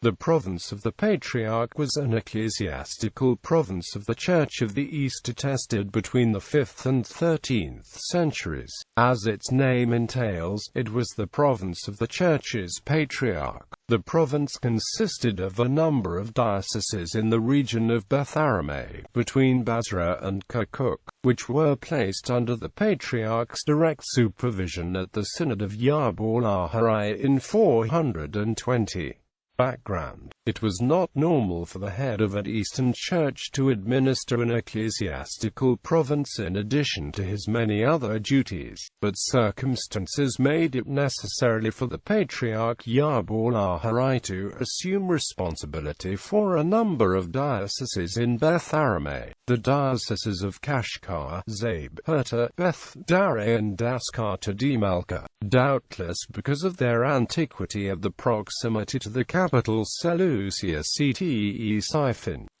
The province of the Patriarch was an ecclesiastical province of the Church of the East attested between the 5th and 13th centuries. As its name entails, it was the province of the Church's Patriarch. The province consisted of a number of dioceses in the region of Beth Aramaye, between Basra and Kirkuk, which were placed under the Patriarch's direct supervision at the Synod of Yahballaha I in 420. Background: it was not normal for the head of an Eastern Church to administer an ecclesiastical province in addition to his many other duties, but circumstances made it necessary for the Patriarch Yahballaha I to assume responsibility for a number of dioceses in Beth Aramaye, the dioceses of Kashgar, Zaib, Herta, Beth Aramaye and attested. Doubtless because of their antiquity and the proximity to the capital Seleucia,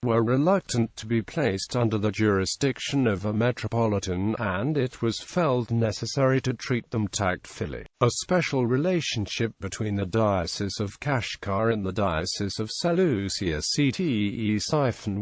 were reluctant to be placed under the jurisdiction of a metropolitan, and it was felt necessary to treat them tactfully. A special relationship between the Diocese of Kashgar and the Diocese of Seleucia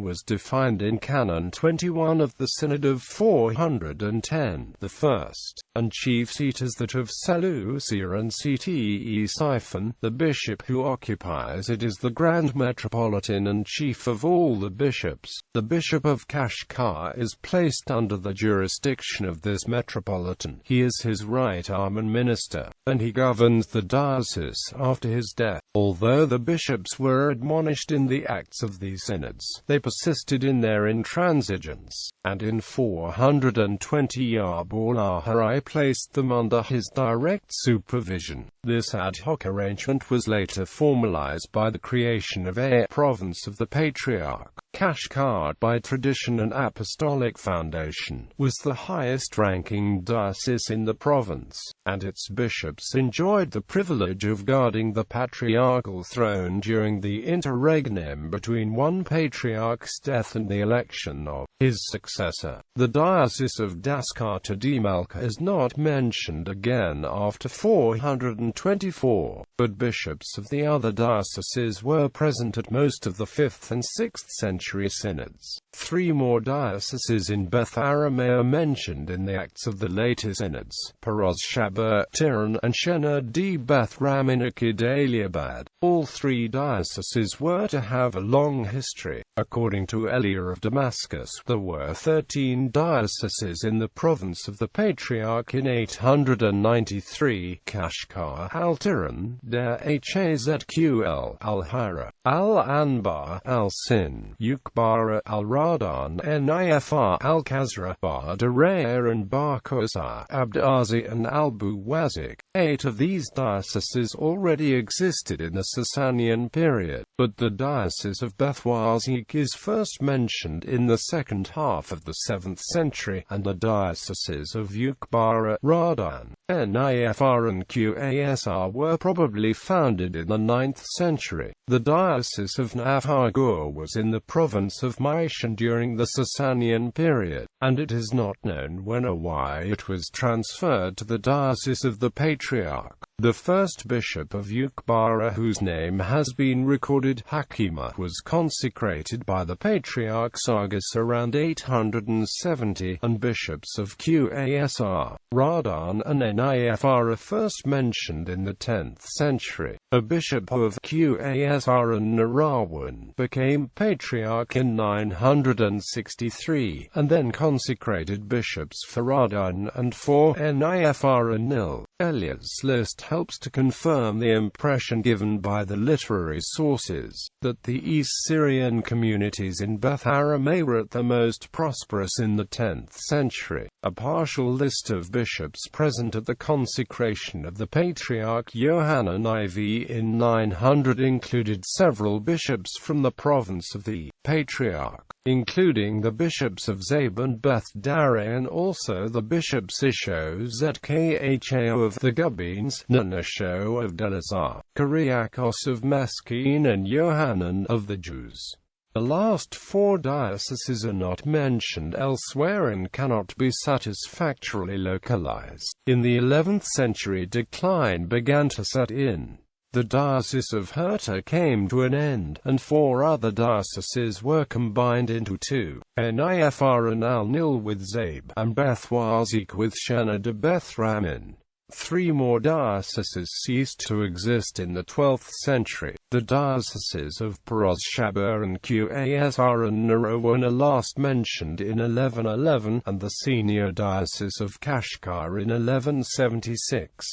was defined in Canon 21 of the Synod of 410. The first and chief seat is that of Seleucia and Ctesiphon. The bishop who occupies it is the Grand Metropolitan and chief of all the bishops. The Bishop of Kashgar is placed under the jurisdiction of this metropolitan. He is his right arm and minister, and he governs the diocese after his death. Although the bishops were admonished in the Acts of these synods, they persisted in their intransigence, and in 420 Yahballaha I placed them under his direct supervision. This ad hoc arrangement was later formalized by the creation of a province of the Patriarch. Kashgar, by tradition and apostolic foundation, was the highest-ranking diocese in the province, and its bishops enjoyed the privilege of guarding the patriarchal throne during the interregnum between one patriarch's death and the election of his successor. The Diocese of Basra-The is not mentioned again after 424, but bishops of the other dioceses were present at most of the 5th and 6th century synods. Three more dioceses in Beth Aramaye are mentioned in the Acts of the later synods: Shaba, Tiran, and Synod-D Beth Aramaye. All three dioceses were to have a long history. According to Elia of Damascus, there were 13 dioceses in the province of the Patriarch in 893: Kashgar, Al-Tiran, Dahzql, Al-Hira, Al-Anbar, Al-Sin, Yahballaha, Al-Radan, Nifr, Al-Khazra, Bar-Daraya and Bar-Qusar, Abd-Azi and Al-Buwazik. 8 of these dioceses already existed in the Sasanian period, but the Diocese of Beth-Wazik is first mentioned in the second half of the 7th century, and the dioceses of Yahballaha, Radan, Nifr and Qasr were probably founded in the 9th century. The Diocese of Nafar was in the province of Maishan during the Sasanian period, and it is not known when or why it was transferred to the Diocese of the Patriarch. The first bishop of Yahballaha, whose name has been recorded, Hakima, was consecrated by the Patriarch Sargas around 870, and bishops of Qasr, Radan and Nifr are first mentioned in the 10th century. A bishop of Qasr and Narawan became Patriarch in 963, and then consecrated bishops for Radan and for Nifr and Nil. Elia's list helps to confirm the impression given by the literary sources, that the East Syrian communities in Beth Aramaye were at their most prosperous in the 10th century. A partial list of bishops present at the consecration of the Patriarch Yohanan IV in 900 included several bishops from the province of the Patriarch, including the bishops of Zaib and Beth Aramaye and also the bishops Isho Zkho of the Gubines, Nanasho of Delazar, Kyriakos of Meskin and Yohanan of the Jews. The last four dioceses are not mentioned elsewhere and cannot be satisfactorily localized. In the 11th century decline began to set in. The Diocese of Herta came to an end, and 4 other dioceses were combined into 2, Nifr al-Nil with Zabe, and Beth Wazik with Shena de Beth Ramin. 3 more dioceses ceased to exist in the 12th century. The dioceses of Paros, Shaba and Qasr and Narawan are last mentioned in 1111, and the senior diocese of Kashgar in 1176.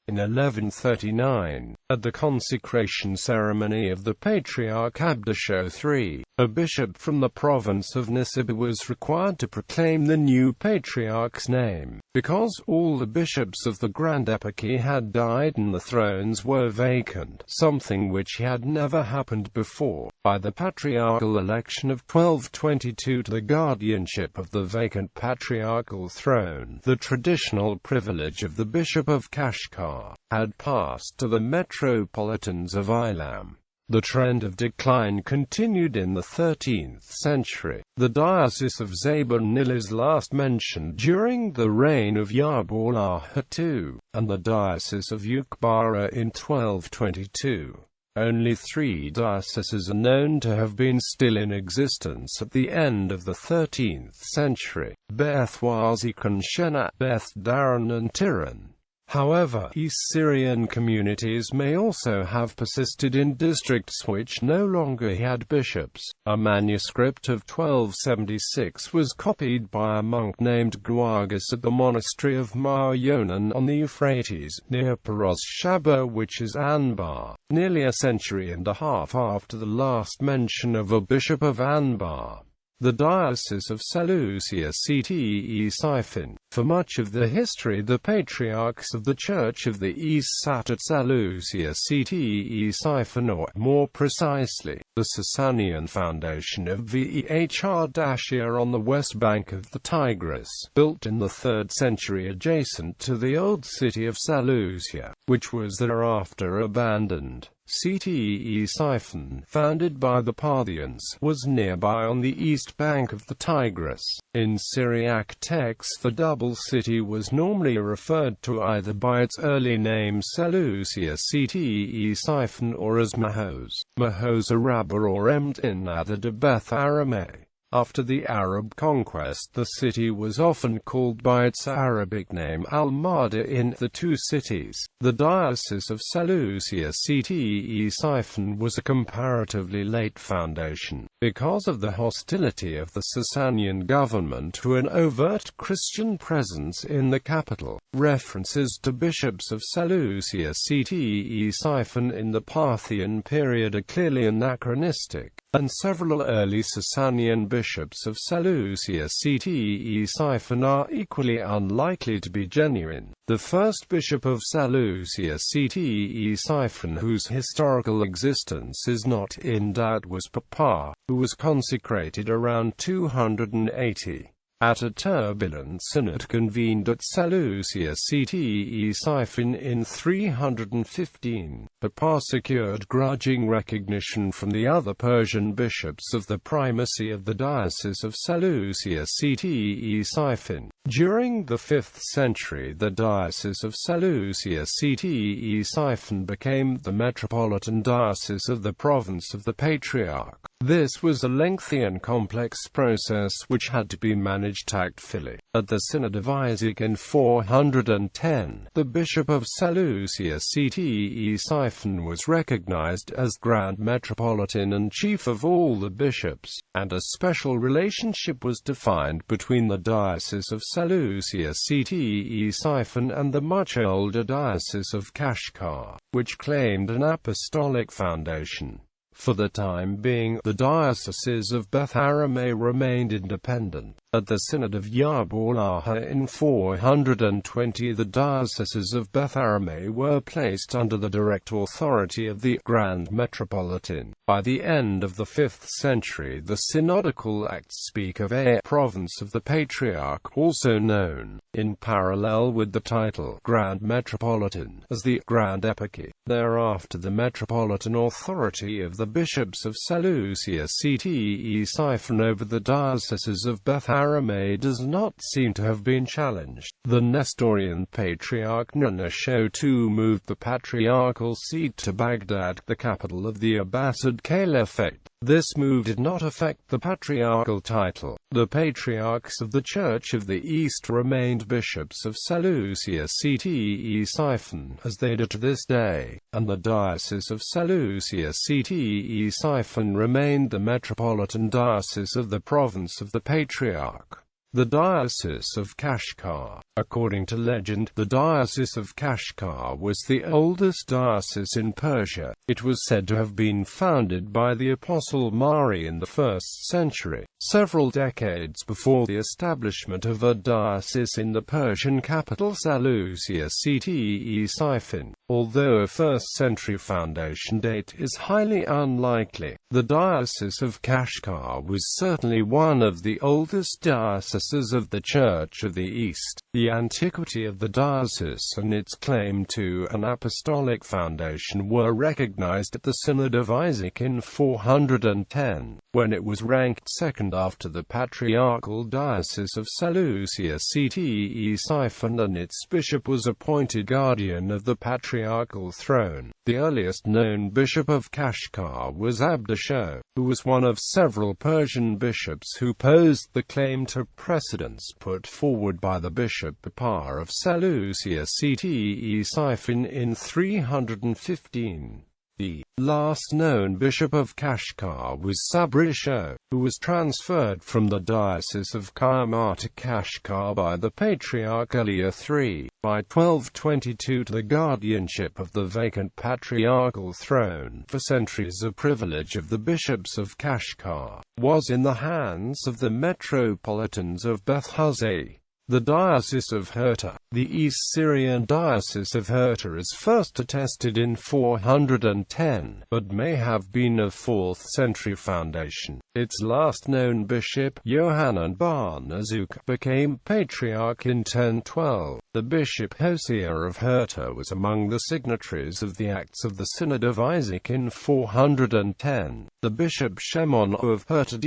In 1139, at the consecration ceremony of the Patriarch Abdasho III, a bishop from the province of Nisib was required to proclaim the new patriarch's name, because all the bishops of the Grand Eparchy had died and the thrones were vacant, something which had never happened before. By the patriarchal election of 1222 to the guardianship of the vacant patriarchal throne, the traditional privilege of the Bishop of Kashgar had passed to the metropolitans of Ilam. The trend of decline continued in the 13th century. The Diocese of Zaban-Nil is last mentioned during the reign of Yahballaha II, and the Diocese of Yahballaha in 1222. Only 3 dioceses are known to have been still in existence at the end of the 13th century: Beth Wazik and Shena, Beth Daran and Tiran. However, East Syrian communities may also have persisted in districts which no longer had bishops. A manuscript of 1276 was copied by a monk named Guagas at the monastery of Maryonan on the Euphrates, near Paros Shaba, which is Anbar, nearly a century and a half after the last mention of a bishop of Anbar. The Diocese of Seleucia-Cte-Siphon. For much of the history, the patriarchs of the Church of the East sat at Seleucia-Cte-Siphon, or, more precisely, the Sasanian foundation of Vehr on the west bank of the Tigris, built in the 3rd century adjacent to the old city of Seleucia, which was thereafter abandoned. Cte-Siphon, founded by the Parthians, was nearby on the east bank of the Tigris. In Syriac texts, the double city was normally referred to either by its early name Seleucia-Cte-Siphon or as Mahos, Araba or Emdin de Beth Aramaye. After the Arab conquest, the city was often called by its Arabic name Al-Mahda in the 2 cities. The Diocese of Seleucia-Cte-Siphon was a comparatively late foundation, because of the hostility of the Sasanian government to an overt Christian presence in the capital. References to bishops of Seleucia-Cte-Siphon in the Parthian period are clearly anachronistic, and several early Sasanian bishops of Seleucia-Cte-Siphon are equally unlikely to be genuine. The first bishop of Seleucia-Cte-Siphon, whose historical existence is not in doubt, was Papa, who was consecrated around 280. At a turbulent synod convened at Seleucia-Cte-Siphon in 315, Papa secured grudging recognition from the other Persian bishops of the primacy of the Diocese of Seleucia-Cte-Siphon. During the 5th century, the Diocese of Seleucia-Cte-Siphon became the metropolitan diocese of the province of the Patriarch. This was a lengthy and complex process which had to be managed tactfully. At the Synod of Isaac in 410, the Bishop of Seleucia-Cte-Siphon was recognized as Grand Metropolitan and chief of all the bishops, and a special relationship was defined between the Diocese of Seleucia-Cte-Siphon and the much older Diocese of Kashgar, which claimed an apostolic foundation. For the time being, the dioceses of Beth Aramaye remained independent. At the Synod of Yahballaha in 420, the dioceses of Beth Aramaye were placed under the direct authority of the Grand Metropolitan. By the end of the 5th century, the synodical acts speak of a province of the Patriarch, also known, in parallel with the title Grand Metropolitan, as the Grand Eparchy. Thereafter, the metropolitan authority of the bishops of Seleucia-Cte-Siphon over the dioceses of Beth Aramaye Aramaye does not seem to have been challenged. The Nestorian Patriarch Nunasho II moved the patriarchal seat to Baghdad, the capital of the Abbasid Caliphate. This move did not affect the patriarchal title. The patriarchs of the Church of the East remained bishops of Seleucia-Ctesiphon, as they do to this day, and the diocese of Seleucia-Ctesiphon remained the metropolitan diocese of the province of the Patriarch. The Diocese of Kashgar. According to legend, the Diocese of Kashgar was the oldest diocese in Persia. It was said to have been founded by the Apostle Mari in the 1st century, several decades before the establishment of a diocese in the Persian capital Seleucia-Ctesiphon. Although a 1st century foundation date is highly unlikely, the Diocese of Kashgar was certainly one of the oldest dioceses of the Church of the East. The antiquity of the diocese and its claim to an apostolic foundation were recognized at the Synod of Isaac in 410, when it was ranked second after the Patriarchal Diocese of Seleucia-Ctesiphon, and its bishop was appointed guardian of the patriarchal throne. The earliest known bishop of Kashgar was Abdasho, who was one of several Persian bishops who opposed the claim to precedence put forward by the bishop Papa of Seleucia-Ctesiphon in 315. The last known bishop of Kashgar was Sabrisho, who was transferred from the Diocese of Kayama to Kashgar by the Patriarch Elia III, by 1222 to the guardianship of the vacant patriarchal throne. For centuries the privilege of the bishops of Kashgar was in the hands of the metropolitans of Beth Aramaye. The Diocese of Hirta. The East Syrian Diocese of Hirta is first attested in 410, but may have been of 4th century foundation. Its last known bishop, Yohanan bar Nazuk, became patriarch in 1012. The bishop Hosea of Hirta was among the signatories of the Acts of the Synod of Isaac in 410. The bishop Shemon of Hirta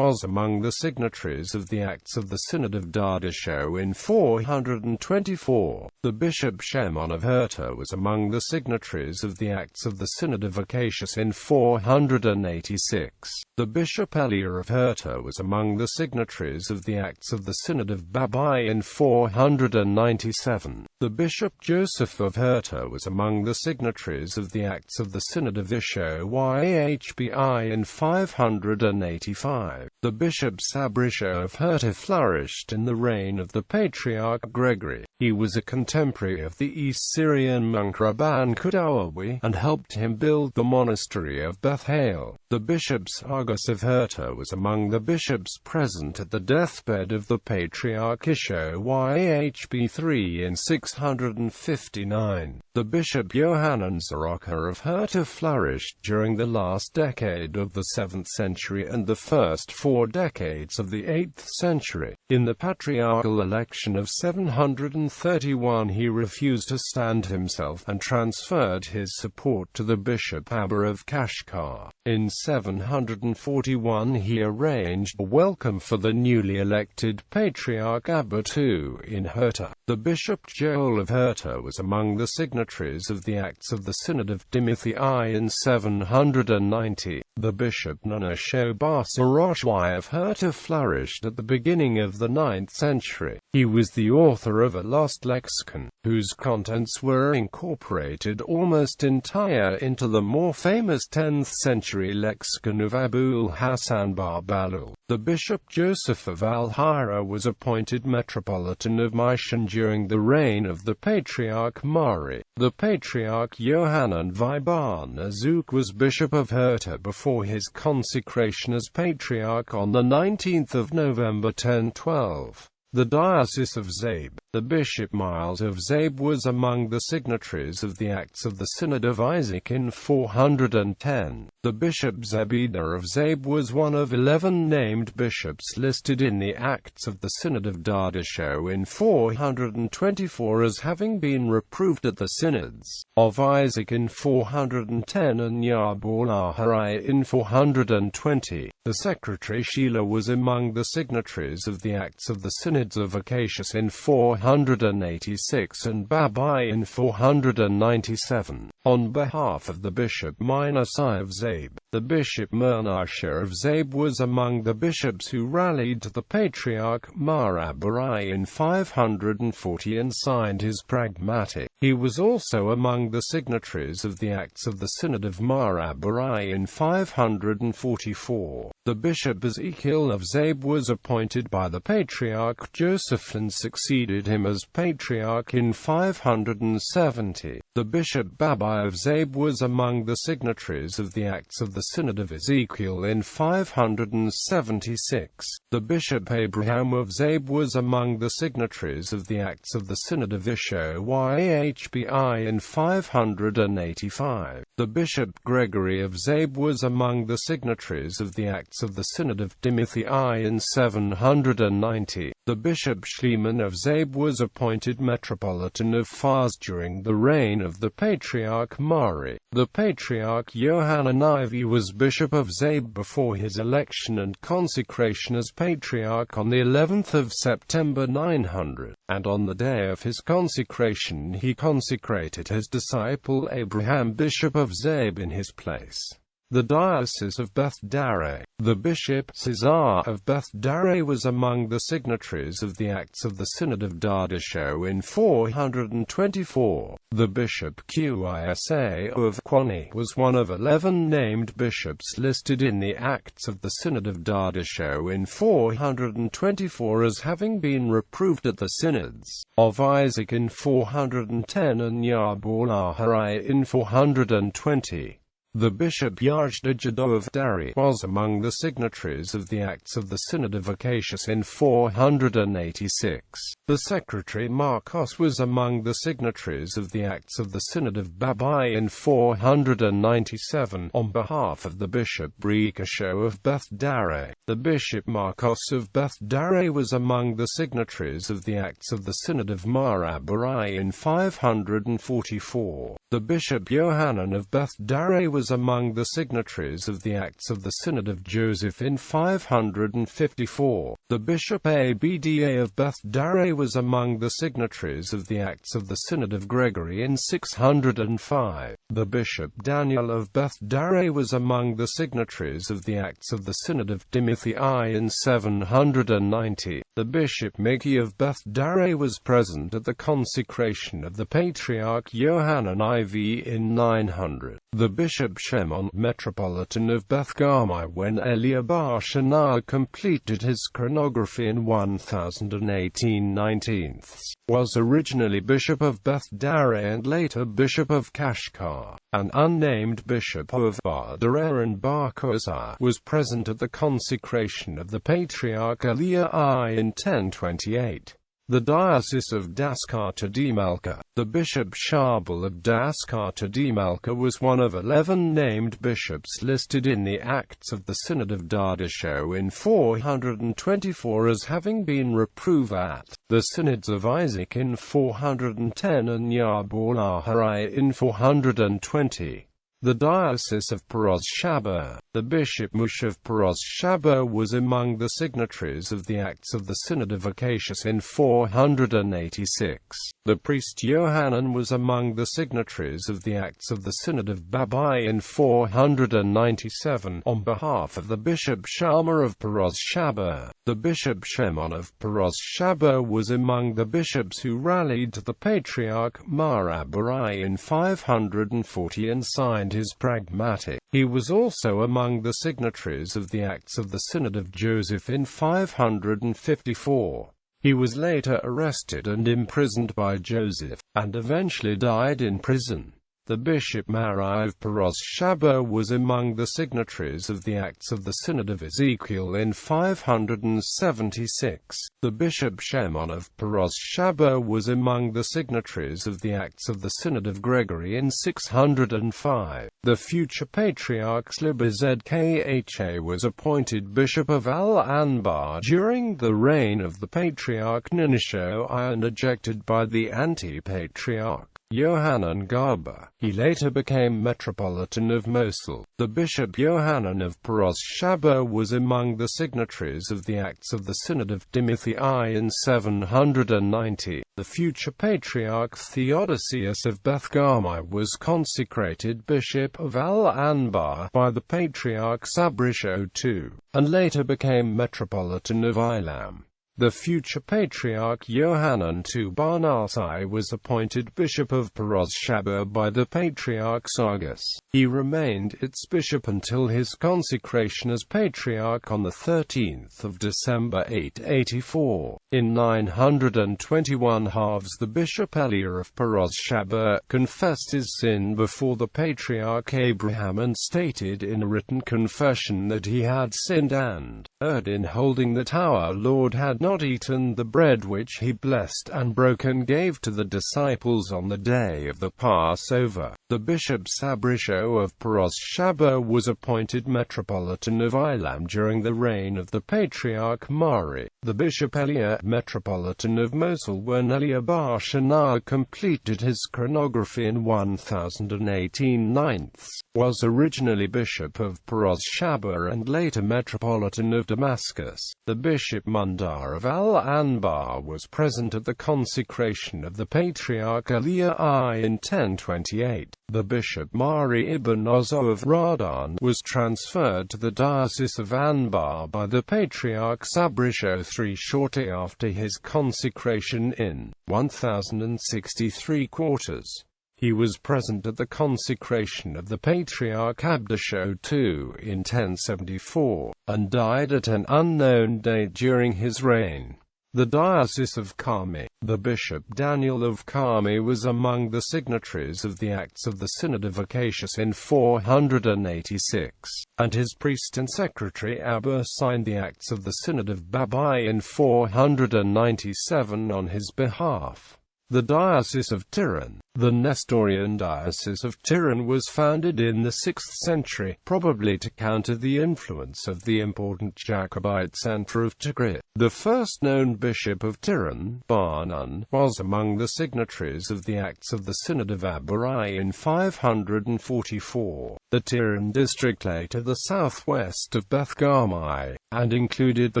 was among the signatories of the Acts of the Synod of Dardasho in 424. The bishop Shemon of Hirta was among the signatories of the Acts of the Synod of Acacius in 486. The bishop Elia of Hirta was among the signatories of the Acts of the Synod of Babai in 497. The bishop Joseph of Hirta was among the signatories of the Acts of the Synod of Ishoyahbi in 585. The bishop Sabrisho of Hirta flourished in the reign of the Patriarch Gregory. He was a contemporary of the East Syrian monk Rabban Kudawawi, and helped him build the monastery of Beth Hale. The bishop Sargus of Hirta was among the bishops present at the deathbed of the Patriarch Ishoyahbi III in 659. The bishop Yohanan Zaraka of Hirta flourished during the last decade of the 7th century and the first 4 decades of the 8th century. In the patriarchal election of 731 he refused to stand himself and transferred his support to the bishop Abba of Kashgar. In 741 he arranged a welcome for the newly elected Patriarch Abba II in Hirta. The bishop Joel of Hirta was among the signatories of the Acts of the Synod of Timothy I in 790. The bishop Nunasho Basarashwai of Hirta flourished at the beginning of the 9th century. He was the author of a lost lexicon, whose contents were incorporated almost entire into the more famous 10th century lexicon of Abul Hasan Barbalul. The bishop Joseph of Al-Hira was appointed metropolitan of Mishan during the reign of the Patriarch Mari. The Patriarch Yohanan bar Nazuk was bishop of Hirta before his consecration as Patriarch on the 19th of November 1012. The Diocese of Zabe. The Bishop Miles of Zabe was among the signatories of the Acts of the Synod of Isaac in 410. The Bishop Zebediah of Zabe was one of 11 named bishops listed in the Acts of the Synod of Dardasho in 424 as having been reproved at the Synods of Isaac in 410 and Yahballaha I in 420. The Secretary Sheila was among the signatories of the Acts of the Synods of Acacius in 486 and Babai in 497. On behalf of the Bishop Minas I of Zabe, the Bishop Menashe of Zabe was among the bishops who rallied to the Patriarch Marabarai in 540 and signed his pragmatic. He was also among the signatories of the Acts of the Synod of Marabarai in 544. The Bishop Ezekiel of Zabe was appointed by the Patriarch Joseph and succeeded him as Patriarch in 570. The Bishop Babai of Zabe was among the signatories of the Acts of the Synod of Ezekiel in 576. The Bishop Abraham of Zabe was among the signatories of the Acts of the Synod of Ishoyahbi in 585. The Bishop Gregory of Zabe was among the signatories of the Acts of the Synod of Timothy I in 790. The Bishop Schliemann of Zabe was appointed Metropolitan of Fars during the reign of the Patriarch Mari. The Patriarch Yohanan IV was Bishop of Zabe before his election and consecration as Patriarch on the 11th of September 900, and on the day of his consecration he consecrated his disciple Abraham Bishop of Zabe in his place. The Diocese of Beth Aramaye. The Bishop Cesar of Beth Aramaye was among the signatories of the Acts of the Synod of Dardasho in 424. The Bishop Qisa of Kwani was one of 11 named bishops listed in the Acts of the Synod of Dardasho in 424 as having been reproved at the Synods of Isaac in 410 and Yahballaha I in 420. The Bishop Yahballaha of Dari was among the signatories of the Acts of the Synod of Acacius in 486. The Secretary Marcos was among the signatories of the Acts of the Synod of Babai in 497 on behalf of the Bishop Ricochet of Beth Aramaye. The Bishop Marcos of Beth Aramaye was among the signatories of the Acts of the Synod of Marabarai in 544. The Bishop Yohanan of Beth Aramaye was among the signatories of the Acts of the Synod of Joseph in 554. The Bishop Abda of Beth Aramaye was among the signatories of the Acts of the Synod of Gregory in 605. The Bishop Daniel of Beth Aramaye was among the signatories of the Acts of the Synod of Timothy I in 790. The Bishop Mickey of Beth Aramaye was present at the consecration of the Patriarch Yohanan IV in 900. The Bishop Shimon, Metropolitan of Beth Aramaye when Eliabar Shana completed his chronography in 1018/19, was originally Bishop of Beth Aramaye and later Bishop of Kashgar. An unnamed Bishop of Badara and Barkosa was present at the consecration of the Patriarch Eliah I in 1028. The Diocese of Daskar-to Malka. The Bishop Sharbel of Daskar-to Malka was one of 11 named bishops listed in the Acts of the Synod of Dardasho in 424 as having been reproved at the Synods of Isaac in 410 and Yahballaha I in 420. The Diocese of Peroz-Shaba. The Bishop Mush of Peroz-Shaba was among the signatories of the Acts of the Synod of Acacius in 486. The priest Yohanan was among the signatories of the Acts of the Synod of Babai in 497 on behalf of the Bishop Shalma of Peroz-Shaba. The Bishop Shimon of Peroz-Shaba was among the bishops who rallied to the Patriarch Marabarai in 540 and signed his pragmatic. He was also among the signatories of the Acts of the Synod of Joseph in 554. He was later arrested and imprisoned by Joseph, and eventually died in prison. The Bishop Mari of Paros-Shabo was among the signatories of the Acts of the Synod of Ezekiel in 576. The Bishop Shemon of Paros-Shabo was among the signatories of the Acts of the Synod of Gregory in 605. The future Patriarch Yahballaha I was appointed Bishop of Al-Anbar during the reign of the Patriarch Ninisho I and ejected by the anti-patriarch Yohanan Garba. He later became Metropolitan of Mosul. The Bishop Yohanan of Paros-Shabo was among the signatories of the Acts of the Synod of Timothy I in 790. The future Patriarch Theodosius of Beth Aramaye was consecrated Bishop of Al-Anbar by the Patriarch Sabrisho II, and later became Metropolitan of Ilam. The future Patriarch Yohanan II Barnasai was appointed Bishop of Paros-Shabo by the Patriarch Sargus. He remained its bishop until his consecration as Patriarch on the 13th of December 884. In 921 halves the Bishop Elia of Paros-Shabo confessed his sin before the Patriarch Abraham and stated in a written confession that he had sinned and erred in holding that our Lord had not eaten the bread which he blessed and broke and gave to the disciples on the day of the Passover. The Bishop Sabrisho of Paros-Shabo was appointed Metropolitan of Ilam during the reign of the Patriarch Mari. The Bishop Elia, Metropolitan of Mosul when Elia Bar Shana completed his chronography in 1018 ninths, was originally Bishop of Paros-Shabo and later Metropolitan of Damascus. The Bishop Mundar of Al-Anbar was present at the consecration of the Patriarch Elia I in 1028. The Bishop Mari ibn Ozo of Radan was transferred to the Diocese of Anbar by the Patriarch Sabrisho III shortly after his consecration in 1063 quarters. He was present at the consecration of the Patriarch Abdasho II in 1074, and died at an unknown date during his reign. The Diocese of Kami. The Bishop Daniel of Kami was among the signatories of the Acts of the Synod of Acacius in 486, and his priest and secretary Abba signed the Acts of the Synod of Babai in 497 on his behalf. The Diocese of Turin. The Nestorian Diocese of Turin was founded in the 6th century, probably to counter the influence of the important Jacobite centre of Tikrit. The first known bishop of Turin, Barnun, was among the signatories of the Acts of the Synod of Abarai in 544. The Turin district lay to the southwest of Beth Aramaye, and included the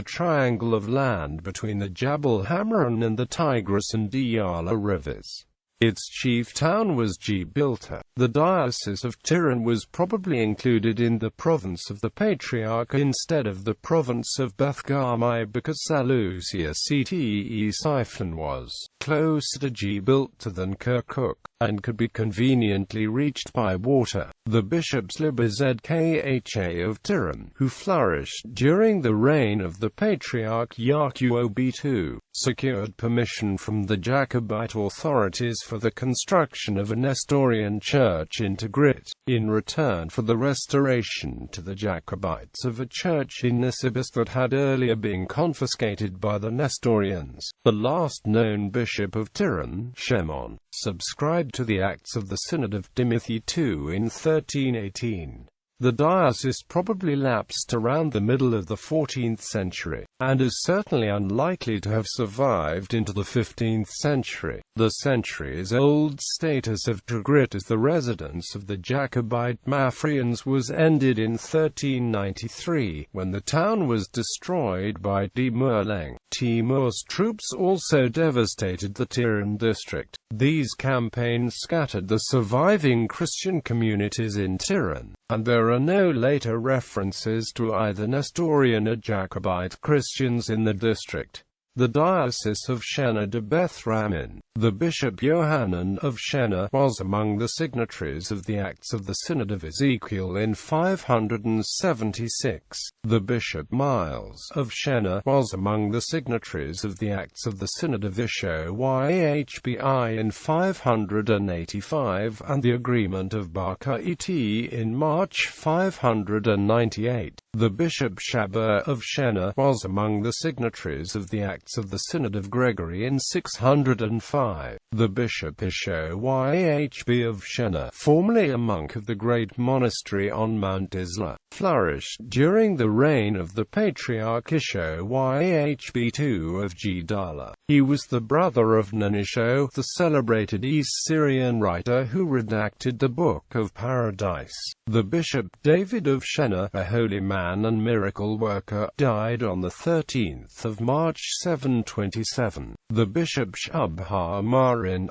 triangle of land between the Jabal Hamran and the Tigris and Diyala rivers. Its chief town was Gibraltar. The Diocese of Turin was probably included in the province of the Patriarch instead of the province of Beth Aramaye because Seleucia Cte Siphon was closer to Gibraltar than Kirkuk, and could be conveniently reached by water. The bishops Yahballaha of Turin, who flourished during the reign of the Patriarch Yaqub II, secured permission from the Jacobite authorities for the construction of a Nestorian church in Tikrit, in return for the restoration to the Jacobites of a church in Nisibis that had earlier been confiscated by the Nestorians. The last known bishop of Turin, Shemon, subscribed to the Acts of the Synod of Timothy II in 1318. The diocese probably lapsed around the middle of the 14th century, and is certainly unlikely to have survived into the 15th century. The centuries-old status of Tikrit as the residence of the Jacobite Mafrians was ended in 1393, when the town was destroyed by Timur-Lenk. Timur's troops also devastated the Turin district. These campaigns scattered the surviving Christian communities in Turin, and there are no later references to either Nestorian or Jacobite Christians in the district. The Diocese of Synod of Beth Aramaye. The Bishop Yohanan of Synod was among the signatories of the Acts of the Synod of Ezekiel in 576. The Bishop Miles of Synod was among the signatories of the Acts of the Synod of Yahballaha in 585 and the Agreement of Basra in March 598. The Bishop Shaba of Synod was among the signatories of the Acts of the Synod of Gregory in 605. The Bishop Yahb of Synod, formerly a monk of the great monastery on Mount Isla, flourished during the reign of the Patriarch Yahb II of Gdala. He was the brother of Nanisho, the celebrated East Syrian writer who redacted the Book of Paradise. The Bishop David of Synod, a holy man and miracle worker, died on the 13th of March 727. The Bishop Yahballaha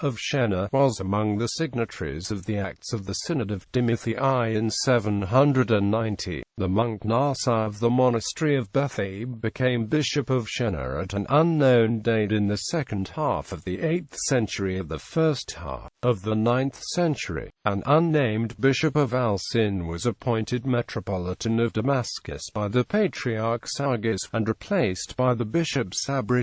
of Synod was among the signatories of the Acts of the Synod of Timothy I in 790. The monk Nasa of the monastery of Beth Aramaye became Bishop of Synod at an unknown date in the second half of the 8th century or the first half of the 9th century. An unnamed Bishop of Al-Sin was appointed Metropolitan of Damascus by the Patriarch Sargis, and replaced by the Bishop Sarqul.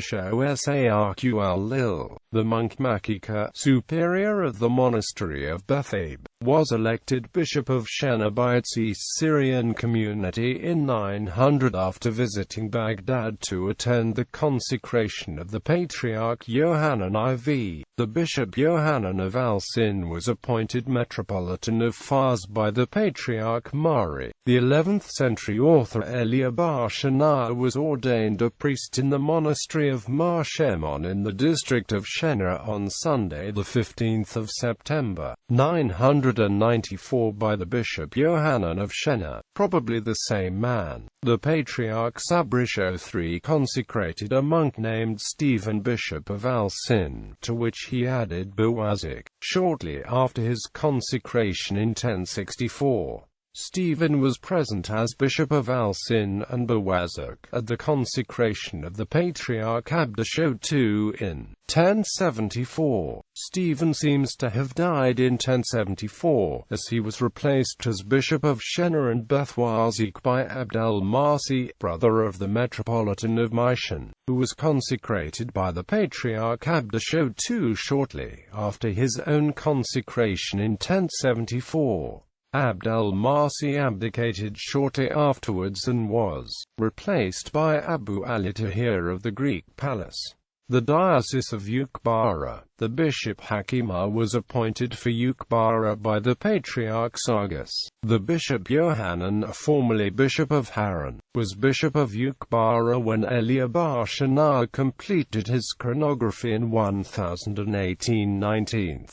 The monk Makika, superior of the monastery of Beth Aramaye, was elected Bishop of Synod by its East Syrian community in 900 after visiting Baghdad to attend the consecration of the Patriarch Yohanan IV. The Bishop Yohanan of Al-Sin was appointed Metropolitan of Fars by the Patriarch Mari. The 11th century author Yahballaha I was ordained a priest in the monastery of Mar Shemon in the district of Shena on Sunday the 15th of September, 994 by the Bishop Yohanan of Shena, probably the same man. The Patriarch Sabrisho III consecrated a monk named Stephen, Bishop of Al-Sin, to which he added Bawazak, shortly after his consecration in 1064. Stephen was present as Bishop of Al-Sin and Bawazak at the consecration of the Patriarch Abdasho II in 1074. Stephen seems to have died in 1074, as he was replaced as Bishop of Shena and Bethwazik by Abd al-Masih, brother of the Metropolitan of Mishan, who was consecrated by the Patriarch Abdasho II shortly after his own consecration in 1074. Abd al-Masih abdicated shortly afterwards and was replaced by Abu Ali-Tahir of the Greek palace. The Diocese of Yahballaha, the Bishop Hakima was appointed for Yahballaha by the Patriarch Sargis. The Bishop Yohanan, formerly Bishop of Haran, was Bishop of Yahballaha when Yahballaha I completed his chronography in 1018/19.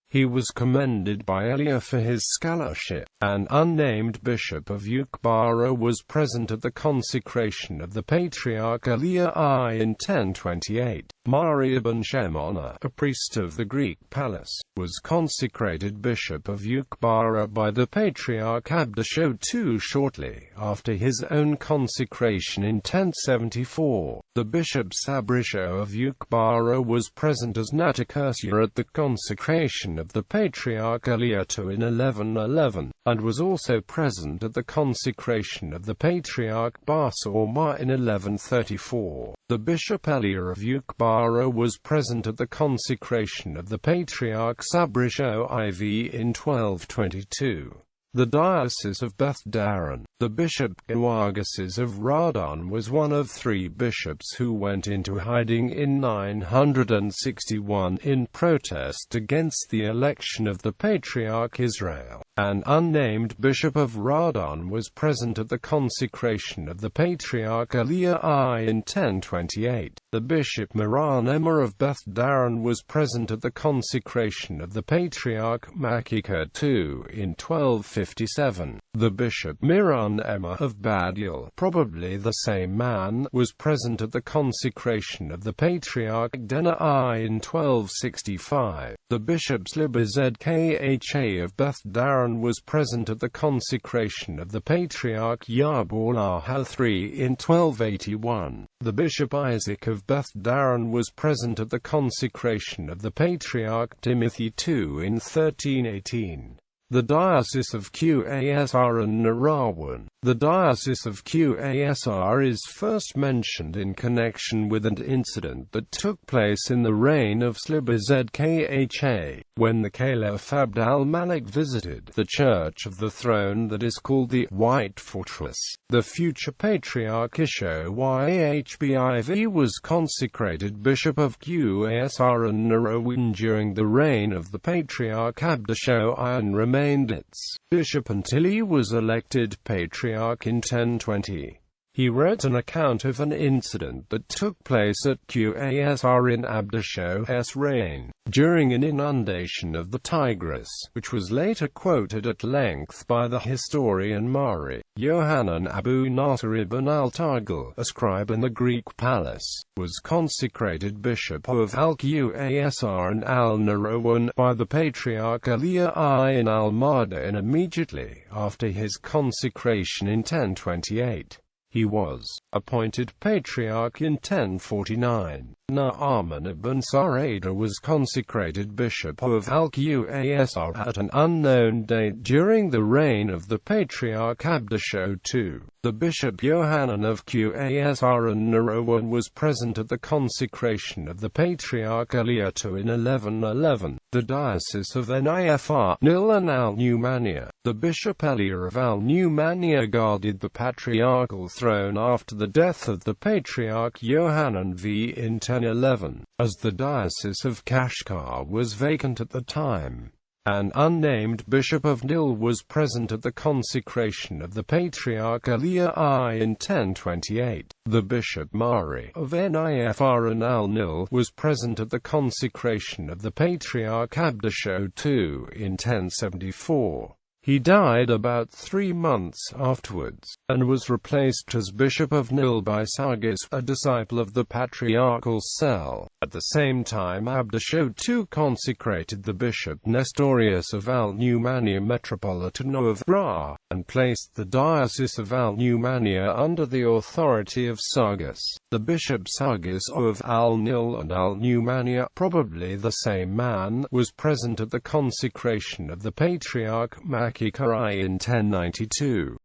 He was commended by Elia for his scholarship. An unnamed Bishop of Yahballaha was present at the consecration of the Patriarch Elia I in 1028. Mari ibn Shemona, a priest of the Greek palace, was consecrated Bishop of Yahballaha by the Patriarch Abdasho II shortly after his own consecration in 1074. The Bishop Sabrisho of Yahballaha was present as Natakursya at the consecration of the Patriarch Elia II in 1111, and was also present at the consecration of the Patriarch Basra in 1134. The Bishop Elia of Yahballaha was present at the consecration of the Patriarch Sabrisho IV in 1222. The Diocese of Beth Aramaye. The Bishop Gawageses of Radon was one of three bishops who went into hiding in 961 in protest against the election of the Patriarch Israel. An unnamed Bishop of Radon was present at the consecration of the Patriarch Elia I in 1028. The Bishop Moran Emma of Beth Aramaye was present at the consecration of the Patriarch Makika II in 1250. 1057. The bishop Miran Emma of Badil, probably the same man, was present at the consecration of the Patriarch.The I in 1265. The bishop Slibazkha of Beth Daran was present at the consecration of the Patriarch Yahballaha III in 1281. The bishop Isaac of Beth Daran was present at the consecration of the Patriarch Timothy II in 1318. The Diocese of Qasr and Narawan. The Diocese of Qasr is first mentioned in connection with an incident that took place in the reign of Slibazkha, when the Caliph Abd al-Malik visited the Church of the Throne that is called the White Fortress. The future Patriarch Yahbiv was consecrated Bishop of Qasr and Narawan during the reign of the Patriarch Abdasho I and remained its bishop until he was elected Patriarch in 1020. He wrote an account of an incident that took place at Qasr in Abdasho's reign, during an inundation of the Tigris, which was later quoted at length by the historian Mari. Yohanan Abu Nasr ibn al-Tagil, a scribe in the Greek palace, was consecrated bishop of al-Qasr and al-Narawan by the Patriarch Yahballaha I in al-Mahda, and immediately after his consecration in 1028. He was appointed Patriarch in 1049. Naaman ibn Sarada was consecrated Bishop of al-Qasr at an unknown date during the reign of the Patriarch Abdasho II. The Bishop Yohanan of Qasr and Narawan was present at the consecration of the Patriarch Yahballaha II in 1111. The Diocese of Nifr, Nil and al-Numania. The Bishop Elia of al-Numania guarded the patriarchal throne after the death of the Patriarch Yohanan V in 1011, as the Diocese of Kashgar was vacant at the time. An unnamed bishop of Nil was present at the consecration of the Patriarch Yahballaha I in 1028. The Bishop Mari of Nifr and al-Nil was present at the consecration of the Patriarch Abdasho II in 1074. He died about 3 months afterwards, and was replaced as Bishop of Nil by Sargis, a disciple of the patriarchal cell. At the same time Abdasho II consecrated the Bishop Nestorius of al-Numania Metropolitan of Ra, and placed the Diocese of al-Numania under the authority of Sargis. The Bishop Sargis of al-Nil and al-Numania, probably the same man, was present at the consecration of the Patriarch Makikarai in 1092.